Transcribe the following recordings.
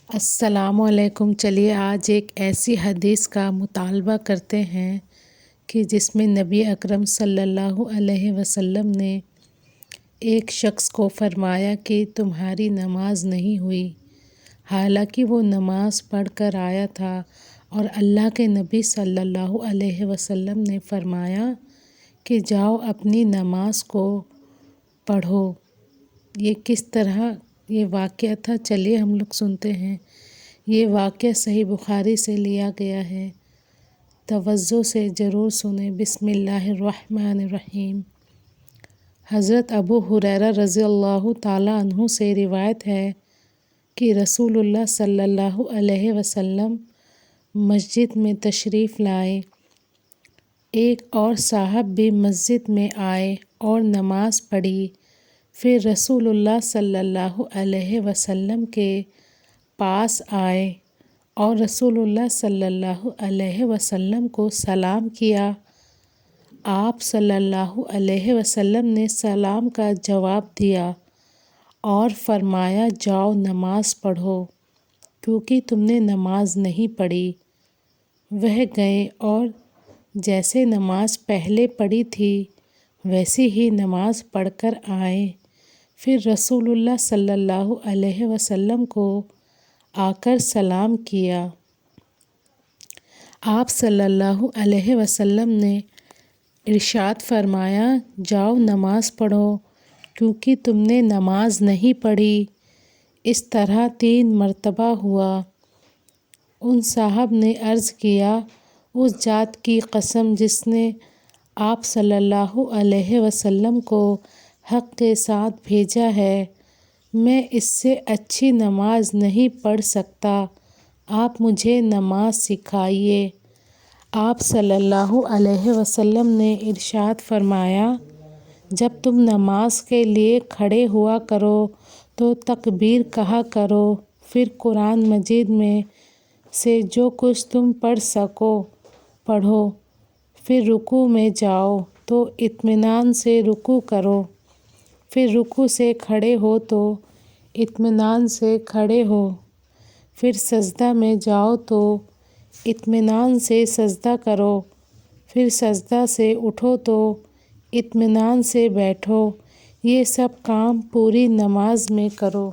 السلام علیکم۔ چلیے آج ایک ایسی حدیث کا مطالبہ کرتے ہیں کہ جس میں نبی اکرم صلی اللہ علیہ وسلم نے ایک شخص کو فرمایا کہ تمہاری نماز نہیں ہوئی، حالانکہ وہ نماز پڑھ کر آیا تھا، اور اللہ کے نبی صلی اللہ علیہ وسلم نے فرمایا کہ جاؤ اپنی نماز کو پڑھو۔ یہ کس طرح یہ واقعہ تھا، چلیے ہم لوگ سنتے ہیں۔ یہ واقعہ صحیح بخاری سے لیا گیا ہے، توجہ سے ضرور سنیں۔ بسم اللہ الرحمن الرحیم۔ حضرت ابو ہریرہ رضی اللہ تعالیٰ عنہ سے روایت ہے کہ رسول اللہ صلی اللہ علیہ وسلم مسجد میں تشریف لائے۔ ایک اور صاحب بھی مسجد میں آئے اور نماز پڑھی۔ پھر رسول اللہ صلی اللہ علیہ وسلم کے پاس آئے اور رسول اللہ صلی اللہ علیہ وسلم کو سلام کیا۔ آپ صلی اللہ علیہ وسلم نے سلام کا جواب دیا اور فرمایا جاؤ نماز پڑھو، کیونکہ تم نے نماز نہیں پڑھی۔ وہ گئے اور جیسے نماز پہلے پڑھی تھی ویسی ہی نماز پڑھ کر آئے۔ پھر رسول اللہ صلی اللہ علیہ وسلم کو آ کر سلام کیا۔ آپ صلی اللہ علیہ وسلم نے ارشاد فرمایا جاؤ نماز پڑھو، کیونکہ تم نے نماز نہیں پڑھی۔ اس طرح 3 مرتبہ ہوا۔ ان صاحب نے عرض کیا، اس ذات کی قسم جس نے آپ صلی اللہ علیہ وسلم کو حق کے ساتھ بھیجا ہے، میں اس سے اچھی نماز نہیں پڑھ سکتا، آپ مجھے نماز سکھائیے۔ آپ صلی اللہ علیہ وسلم نے ارشاد فرمایا، جب تم نماز کے لیے کھڑے ہوا کرو تو تکبیر کہا کرو، پھر قرآن مجید میں سے جو کچھ تم پڑھ سکو پڑھو، پھر رکوع میں جاؤ تو اطمینان سے رکوع کرو، پھر رکوع سے کھڑے ہو تو اطمینان سے کھڑے ہو، پھر سجدہ میں جاؤ تو اطمینان سے سجدہ کرو، پھر سجدہ سے اٹھو تو اطمینان سے بیٹھو۔ یہ سب کام پوری نماز میں کرو۔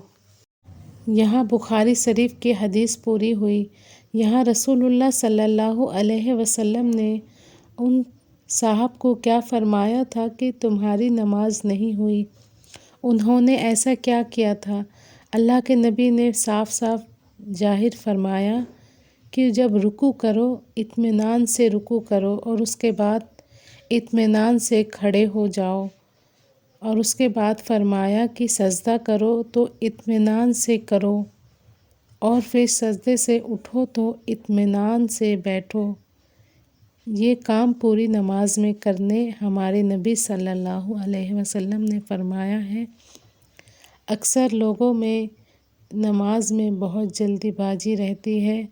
یہاں بخاری شریف کی حدیث پوری ہوئی۔ یہاں رسول اللہ صلی اللہ علیہ وسلم نے ان صاحب کو کیا فرمایا تھا کہ تمہاری نماز نہیں ہوئی۔ انہوں نے ایسا کیا کیا تھا؟ اللہ کے نبی نے صاف صاف ظاہر فرمایا کہ جب رکوع کرو اطمینان سے رکوع کرو، اور اس کے بعد اطمینان سے کھڑے ہو جاؤ، اور اس کے بعد فرمایا کہ سجدہ کرو تو اطمینان سے کرو، اور پھر سجدے سے اٹھو تو اطمینان سے بیٹھو۔ یہ کام پوری نماز میں کرنے ہمارے نبی صلی اللہ علیہ وسلم نے فرمایا ہے۔ اکثر لوگوں میں نماز میں بہت جلدی بازی رہتی ہے۔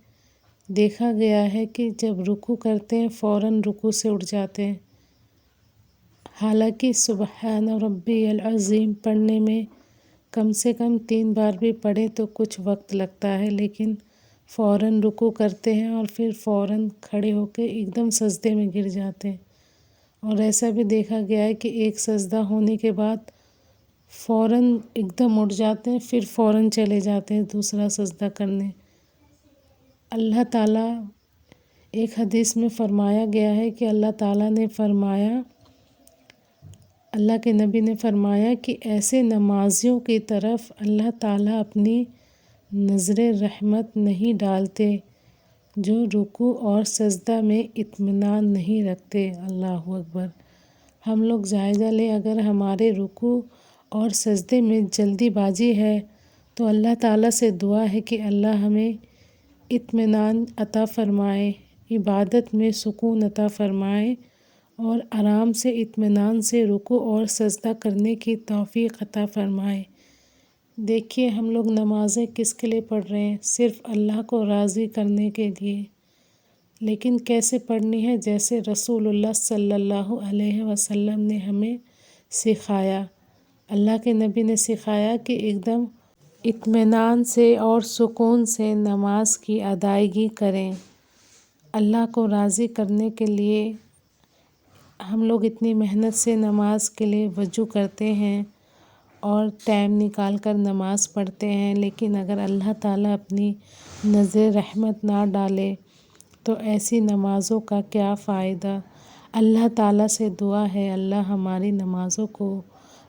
دیکھا گیا ہے کہ جب رکوع کرتے ہیں فوراً رکوع سے اٹھ جاتے ہیں، حالانکہ سبحان ربی العظیم پڑھنے میں کم سے کم 3 بار بھی پڑھیں تو کچھ وقت لگتا ہے، لیکن فوراً رکوع کرتے ہیں اور پھر فوراً کھڑے ہو کے ایک دم سجدے میں گر جاتے ہیں۔ اور ایسا بھی دیکھا گیا ہے کہ ایک سجدہ ہونے کے بعد فوراً ایک دم اٹھ جاتے ہیں، پھر فوراً چلے جاتے ہیں دوسرا سجدہ کرنے۔ اللہ تعالیٰ ایک حدیث میں فرمایا گیا ہے کہ اللہ تعالیٰ نے فرمایا، اللہ کے نبی نے فرمایا کہ ایسے نمازیوں کی طرف اللہ تعالیٰ اپنی نظر رحمت نہیں ڈالتے جو رکوع اور سجدہ میں اطمینان نہیں رکھتے۔ اللہ اکبر۔ ہم لوگ جائزہ لیں، اگر ہمارے رکوع اور سجدے میں جلدی بازی ہے تو اللہ تعالیٰ سے دعا ہے کہ اللہ ہمیں اطمینان عطا فرمائے، عبادت میں سکون عطا فرمائے، اور آرام سے اطمینان سے رکوع اور سجدہ کرنے کی توفیق عطا فرمائے۔ دیکھیے ہم لوگ نمازیں کس کے لیے پڑھ رہے ہیں؟ صرف اللہ کو راضی کرنے کے لیے، لیکن کیسے پڑھنی ہے؟ جیسے رسول اللہ صلی اللہ علیہ وسلم نے ہمیں سکھایا۔ اللہ کے نبی نے سکھایا کہ ایک دم اطمینان سے اور سکون سے نماز کی ادائیگی کریں۔ اللہ کو راضی کرنے کے لیے ہم لوگ اتنی محنت سے نماز کے لیے وضو کرتے ہیں اور ٹائم نکال کر نماز پڑھتے ہیں، لیکن اگر اللہ تعالیٰ اپنی نظر رحمت نہ ڈالے تو ایسی نمازوں کا کیا فائدہ۔ اللہ تعالیٰ سے دعا ہے اللہ ہماری نمازوں کو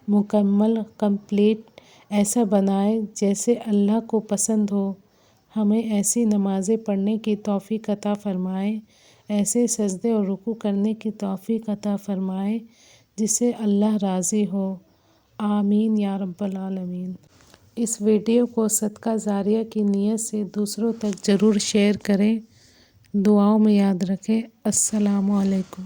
مکمل کمپلیٹ ایسا بنائے جیسے اللہ کو پسند ہو۔ ہمیں ایسی نمازیں پڑھنے کی توفیق عطا فرمائے، ایسے سجدے اور رکوع کرنے کی توفیق عطا فرمائے جس سے اللہ راضی ہو۔ آمین یا رب العالمین۔ اس ویڈیو کو صدقہ جاریہ کی نیت سے دوسروں تک ضرور شیئر کریں۔ دعاؤں میں یاد رکھیں۔ السلام علیکم۔